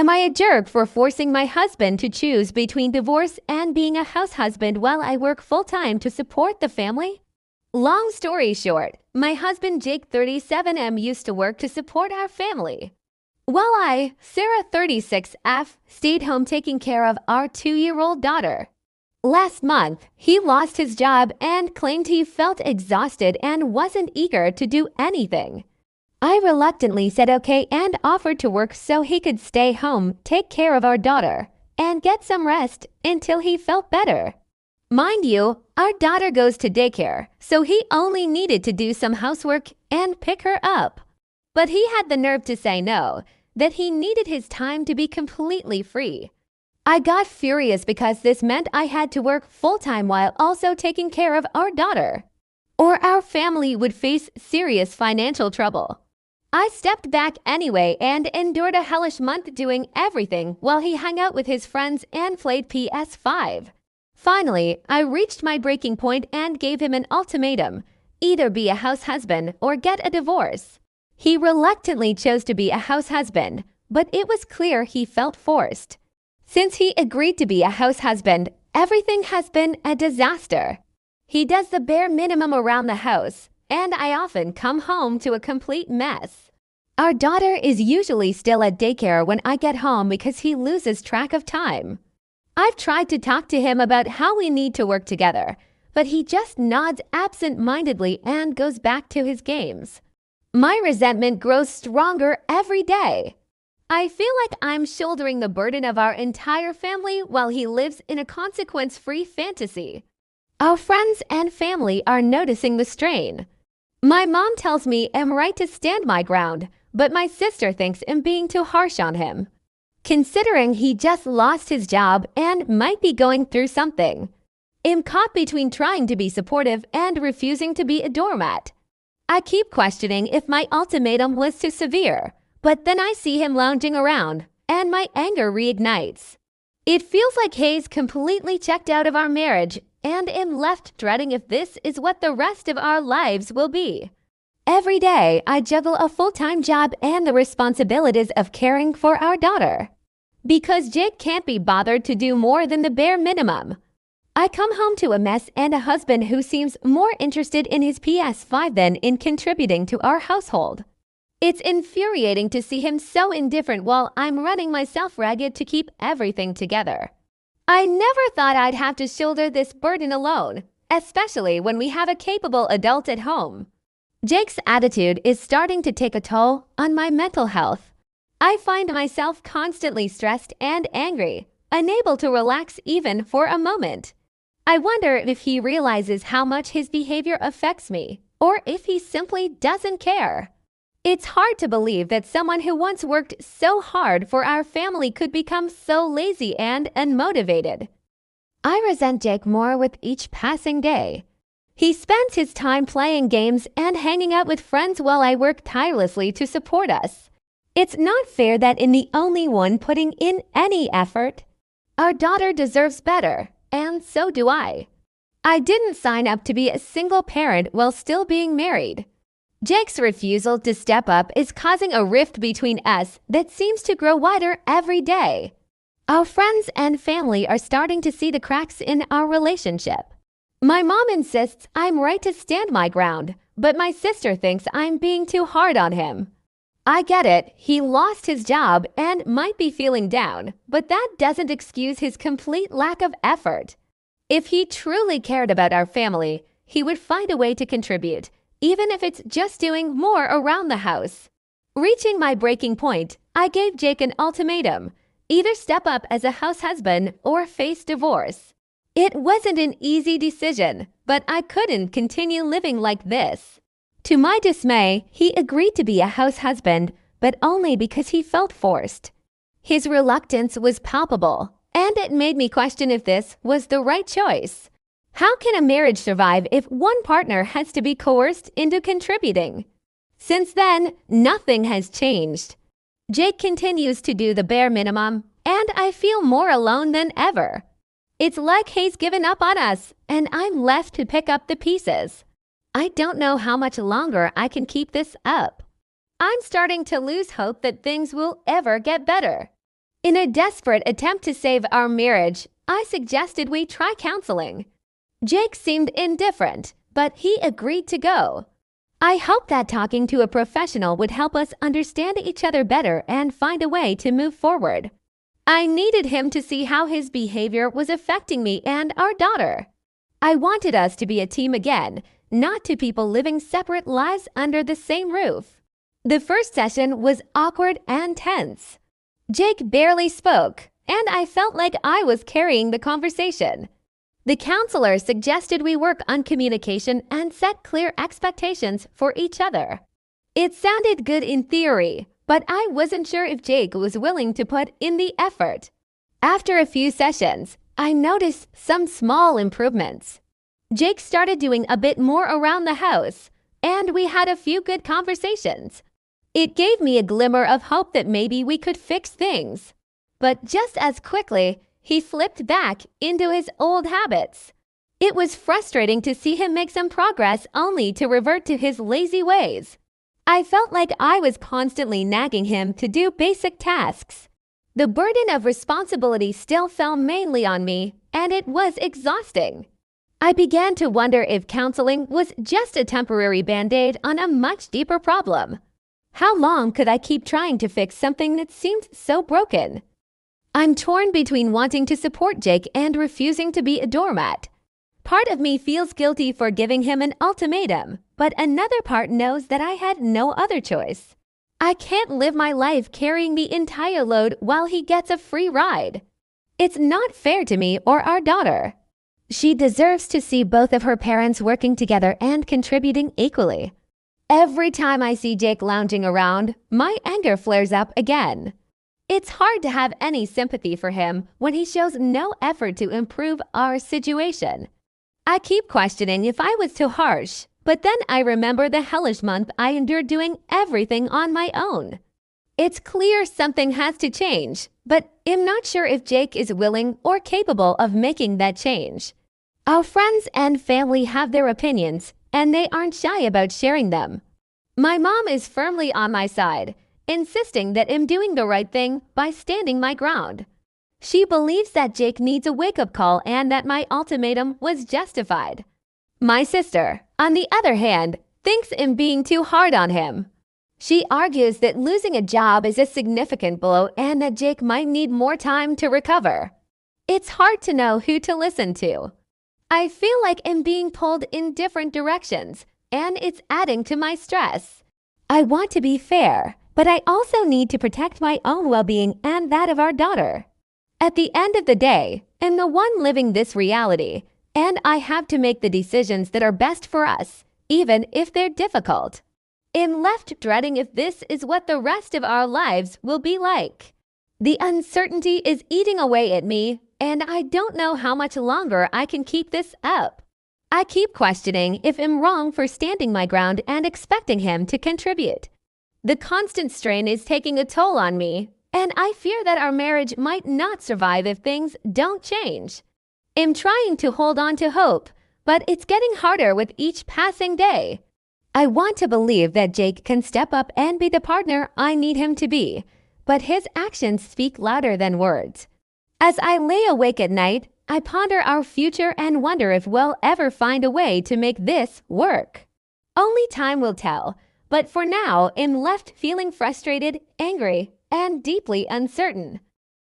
Am I a jerk for forcing my husband to choose between divorce and being a house husband while I work full-time to support the family? Long story short, my husband Jake 37M used to work to support our family, while I, Sarah 36F, stayed home taking care of our 2-year-old daughter. Last month, he lost his job and claimed he felt exhausted and wasn't eager to do anything. I reluctantly said okay and offered to work so he could stay home, take care of our daughter, and get some rest until he felt better. Mind you, our daughter goes to daycare, so he only needed to do some housework and pick her up. But he had the nerve to say no, that he needed his time to be completely free. I got furious because this meant I had to work full-time while also taking care of our daughter, or our family would face serious financial trouble. I stepped back anyway and endured a hellish month doing everything while he hung out with his friends and played PS5. Finally, I reached my breaking point and gave him an ultimatum: either be a house husband or get a divorce. He reluctantly chose to be a house husband, but it was clear he felt forced. Since he agreed to be a house husband, everything has been a disaster. He does the bare minimum around the house, and I often come home to a complete mess. Our daughter is usually still at daycare when I get home because he loses track of time. I've tried to talk to him about how we need to work together, but he just nods absent-mindedly and goes back to his games. My resentment grows stronger every day. I feel like I'm shouldering the burden of our entire family while he lives in a consequence-free fantasy. Our friends and family are noticing the strain. My mom tells me I'm right to stand my ground, but my sister thinks I'm being too harsh on him, considering he just lost his job and might be going through something. I'm caught between trying to be supportive and refusing to be a doormat. I keep questioning if my ultimatum was too severe, but then I see him lounging around, and my anger reignites. It feels like Hayes completely checked out of our marriage, and am left dreading if this is what the rest of our lives will be. Every day, I juggle a full-time job and the responsibilities of caring for our daughter, because Jake can't be bothered to do more than the bare minimum. I come home to a mess and a husband who seems more interested in his PS5 than in contributing to our household. It's infuriating to see him so indifferent while I'm running myself ragged to keep everything together. I never thought I'd have to shoulder this burden alone, especially when we have a capable adult at home. Jake's attitude is starting to take a toll on my mental health. I find myself constantly stressed and angry, unable to relax even for a moment. I wonder if he realizes how much his behavior affects me, or if he simply doesn't care. It's hard to believe that someone who once worked so hard for our family could become so lazy and unmotivated. I resent Jake more with each passing day. He spends his time playing games and hanging out with friends while I work tirelessly to support us. It's not fair that I'm the only one putting in any effort. Our daughter deserves better, and so do I. I didn't sign up to be a single parent while still being married. Jake's refusal to step up is causing a rift between us that seems to grow wider every day. Our friends and family are starting to see the cracks in our relationship. My mom insists I'm right to stand my ground, but my sister thinks I'm being too hard on him. I get it, he lost his job and might be feeling down, but that doesn't excuse his complete lack of effort. If he truly cared about our family, he would find a way to contribute, even if it's just doing more around the house. Reaching my breaking point, I gave Jake an ultimatum: either step up as a house husband or face divorce. It wasn't an easy decision, but I couldn't continue living like this. To my dismay, he agreed to be a house husband, but only because he felt forced. His reluctance was palpable, and it made me question if this was the right choice. How can a marriage survive if one partner has to be coerced into contributing? Since then, nothing has changed. Jake continues to do the bare minimum, and I feel more alone than ever. It's like he's given up on us, and I'm left to pick up the pieces. I don't know how much longer I can keep this up. I'm starting to lose hope that things will ever get better. In a desperate attempt to save our marriage, I suggested we try counseling. Jake seemed indifferent, but he agreed to go. I hoped that talking to a professional would help us understand each other better and find a way to move forward. I needed him to see how his behavior was affecting me and our daughter. I wanted us to be a team again, not two people living separate lives under the same roof. The first session was awkward and tense. Jake barely spoke, and I felt like I was carrying the conversation. The counselor suggested we work on communication and set clear expectations for each other. It sounded good in theory, but I wasn't sure if Jake was willing to put in the effort. After a few sessions, I noticed some small improvements. Jake started doing a bit more around the house, and we had a few good conversations. It gave me a glimmer of hope that maybe we could fix things. But just as quickly, he flipped back into his old habits. It was frustrating to see him make some progress only to revert to his lazy ways. I felt like I was constantly nagging him to do basic tasks. The burden of responsibility still fell mainly on me, and it was exhausting. I began to wonder if counseling was just a temporary band-aid on a much deeper problem. How long could I keep trying to fix something that seemed so broken? I'm torn between wanting to support Jake and refusing to be a doormat. Part of me feels guilty for giving him an ultimatum, but another part knows that I had no other choice. I can't live my life carrying the entire load while he gets a free ride. It's not fair to me or our daughter. She deserves to see both of her parents working together and contributing equally. Every time I see Jake lounging around, my anger flares up again. It's hard to have any sympathy for him when he shows no effort to improve our situation. I keep questioning if I was too harsh, but then I remember the hellish month I endured doing everything on my own. It's clear something has to change, but I'm not sure if Jake is willing or capable of making that change. Our friends and family have their opinions, and they aren't shy about sharing them. My mom is firmly on my side, insisting that I'm doing the right thing by standing my ground. She believes that Jake needs a wake-up call and that my ultimatum was justified. My sister, on the other hand, thinks I'm being too hard on him. She argues that losing a job is a significant blow and that Jake might need more time to recover. It's hard to know who to listen to. I feel like I'm being pulled in different directions, and it's adding to my stress. I want to be fair, but I also need to protect my own well-being and that of our daughter. At the end of the day, I'm the one living this reality, and I have to make the decisions that are best for us, even if they're difficult. I'm left dreading if this is what the rest of our lives will be like. The uncertainty is eating away at me, and I don't know how much longer I can keep this up. I keep questioning if I'm wrong for standing my ground and expecting him to contribute. The constant strain is taking a toll on me, and I fear that our marriage might not survive if things don't change. I'm trying to hold on to hope, but it's getting harder with each passing day. I want to believe that Jake can step up and be the partner I need him to be, but his actions speak louder than words. As I lay awake at night, I ponder our future and wonder if we'll ever find a way to make this work. Only time will tell, but for now, I'm left feeling frustrated, angry, and deeply uncertain.